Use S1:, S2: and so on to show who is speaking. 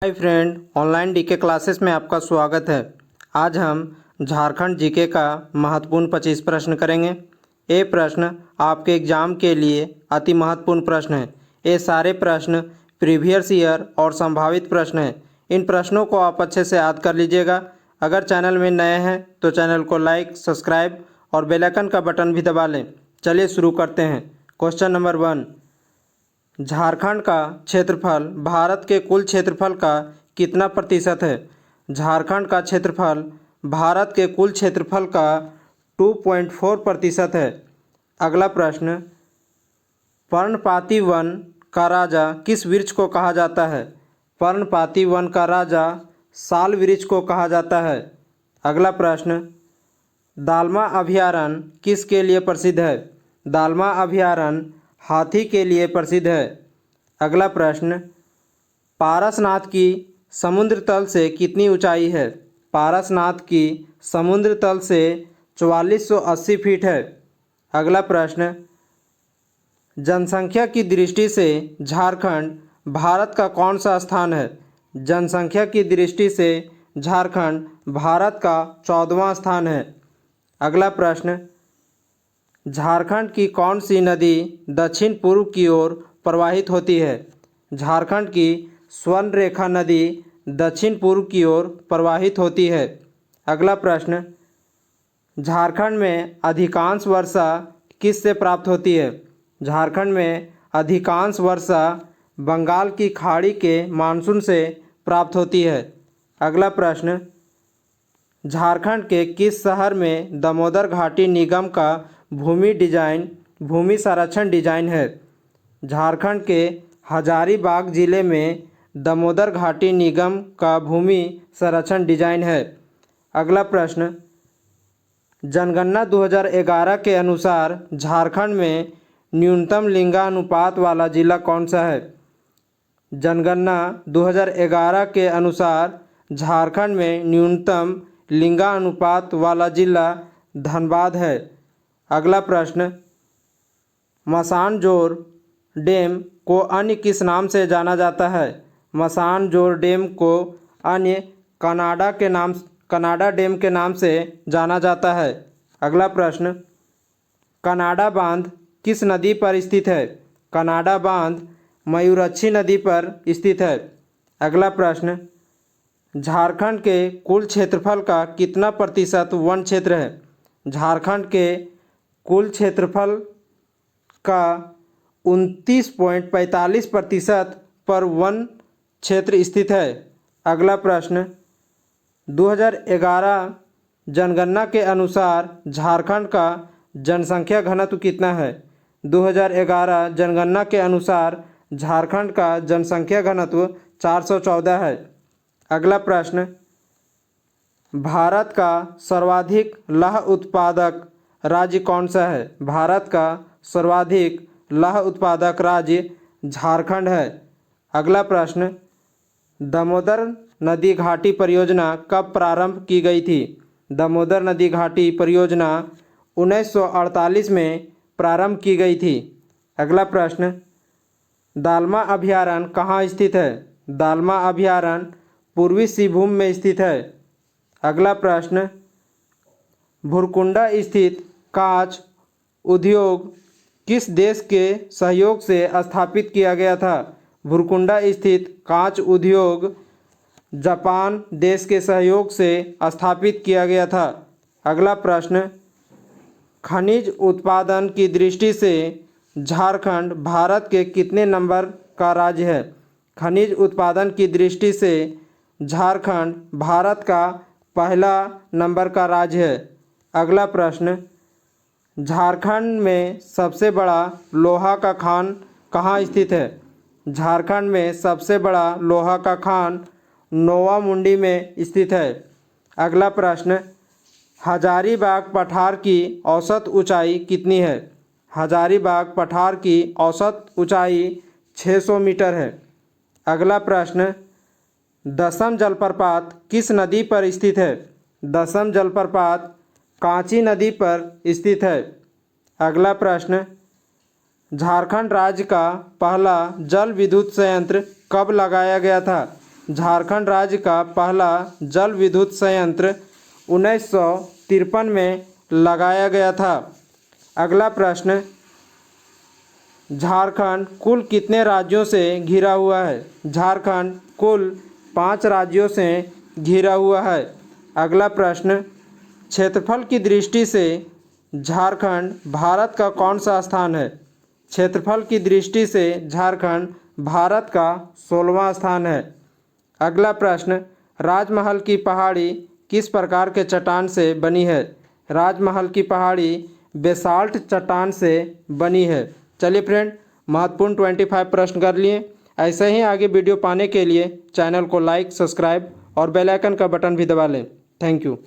S1: हाय friend, online DK classes में आपका स्वागत है। आज हम झारखंड जीके का महत्वपूर्ण 25 प्रश्न करेंगे। ये प्रश्न आपके एग्जाम के लिए अति महत्वपूर्ण प्रश्न है। ये सारे प्रश्न प्रीवियस ईयर और संभावित प्रश्न हैं। इन प्रश्नों को आप अच्छे से याद कर लीजिएगा। अगर चैनल में नए हैं तो चैनल को लाइक, सब्सक्राइब और बेल आइकन का बटन भी दबा लें। चलिए शुरू करते हैं। क्वेश्चन नंबर 1, झारखंड का क्षेत्रफल भारत के कुल क्षेत्रफल का कितना प्रतिशत है? झारखंड का क्षेत्रफल भारत के कुल क्षेत्रफल का 2.4% है। अगला प्रश्न, पर्णपाती वन का राजा किस वृक्ष को कहा जाता है? पर्णपाती वन का राजा साल वृक्ष को कहा जाता है। अगला प्रश्न, दालमा अभयारण्य किसके लिए प्रसिद्ध है? दालमा अभयारण्य हाथी के लिए प्रसिद्ध है। अगला प्रश्न, पारसनाथ की समुद्र तल से कितनी ऊंचाई है? पारसनाथ की समुद्र तल से 4480 फीट है। अगला प्रश्न, जनसंख्या की दृष्टि से झारखंड भारत का कौन सा स्थान है? जनसंख्या की दृष्टि से झारखंड भारत का 14वां स्थान है। अगला प्रश्न, झारखंड की कौन सी नदी दक्षिण पूर्व की ओर प्रवाहित होती है? झारखंड की स्वर्ण रेखा नदी दक्षिण पूर्व की ओर प्रवाहित होती है। अगला प्रश्न, झारखंड में अधिकांश वर्षा किससे प्राप्त होती है? झारखंड में अधिकांश वर्षा बंगाल की खाड़ी के मानसून से प्राप्त होती है। अगला प्रश्न, झारखंड के किस शहर में दामोदर घाटी निगम का भूमि संरक्षण डिजाइन है? झारखंड के हजारीबाग जिले में दामोदर घाटी निगम का भूमि संरक्षण डिजाइन है। अगला प्रश्न, जनगणना 2011 के अनुसार झारखंड में न्यूनतम लिंगानुपात वाला जिला कौन सा है? जनगणना 2011 के अनुसार झारखंड में न्यूनतम लिंगानुपात वाला जिला धनबाद है। अगला प्रश्न, मसानजोर डैम को अन्य किस नाम से जाना जाता है? मसानजोर डैम को अन्य कनाडा डैम के नाम से जाना जाता है। अगला प्रश्न, कनाडा बांध किस नदी पर स्थित है? कनाडा बांध मयूरक्षी नदी पर स्थित है। अगला प्रश्न, झारखंड के कुल क्षेत्रफल का कितना प्रतिशत वन क्षेत्र है? झारखंड के कुल क्षेत्रफल का 29.45% पर वन क्षेत्र स्थित है। अगला प्रश्न, 2011 जनगणना के अनुसार झारखंड का जनसंख्या घनत्व कितना है? 2011 जनगणना के अनुसार झारखंड का जनसंख्या घनत्व 414 है। अगला प्रश्न, भारत का सर्वाधिक लाह उत्पादक राज्य कौन सा है? भारत का सर्वाधिक लाह उत्पादक राज्य झारखंड है। अगला प्रश्न, दामोदर नदी घाटी परियोजना कब प्रारंभ की गई थी? दामोदर नदी घाटी परियोजना 1948 में प्रारंभ की गई थी। अगला प्रश्न, दालमा अभयारण्य कहाँ स्थित है? दालमा अभयारण्य पूर्वी सिंहभूम में स्थित है। अगला प्रश्न, भुरकुंडा स्थित कांच उद्योग किस देश के सहयोग से स्थापित किया गया था? भुरकुंडा स्थित कांच उद्योग जापान देश के सहयोग से स्थापित किया गया था। अगला प्रश्न, खनिज उत्पादन की दृष्टि से झारखंड भारत के कितने नंबर का राज्य है? खनिज उत्पादन की दृष्टि से झारखंड भारत का पहला नंबर का राज्य है। अगला प्रश्न, झारखंड में सबसे बड़ा लोहा का खान कहाँ स्थित है? झारखंड में सबसे बड़ा लोहा का खान नोवामुंडी में स्थित है। अगला प्रश्न, हजारीबाग पठार की औसत ऊंचाई कितनी है? हजारीबाग पठार की औसत ऊंचाई 600 मीटर है। अगला प्रश्न, दसम जलप्रपात किस नदी पर स्थित है? दसम जलप्रपात कांची नदी पर स्थित है। अगला प्रश्न, झारखंड राज्य का पहला जल विद्युत संयंत्र कब लगाया गया था? झारखंड राज्य का पहला जल विद्युत संयंत्र 1953 में लगाया गया था। अगला प्रश्न, झारखंड कुल कितने राज्यों से घिरा हुआ है? झारखंड कुल 5 राज्यों से घिरा हुआ है। अगला प्रश्न, क्षेत्रफल की दृष्टि से झारखंड भारत का कौन सा स्थान है? क्षेत्रफल की दृष्टि से झारखंड भारत का 16वां स्थान है। अगला प्रश्न, राजमहल की पहाड़ी किस प्रकार के चट्टान से बनी है? राजमहल की पहाड़ी बेसाल्ट चट्टान से बनी है। चलिए फ्रेंड, महत्वपूर्ण 25 प्रश्न कर लिए। ऐसे ही आगे वीडियो पाने के लिए चैनल को लाइक, सब्सक्राइब और बेल आइकन का बटन भी दबा लें। Thank you.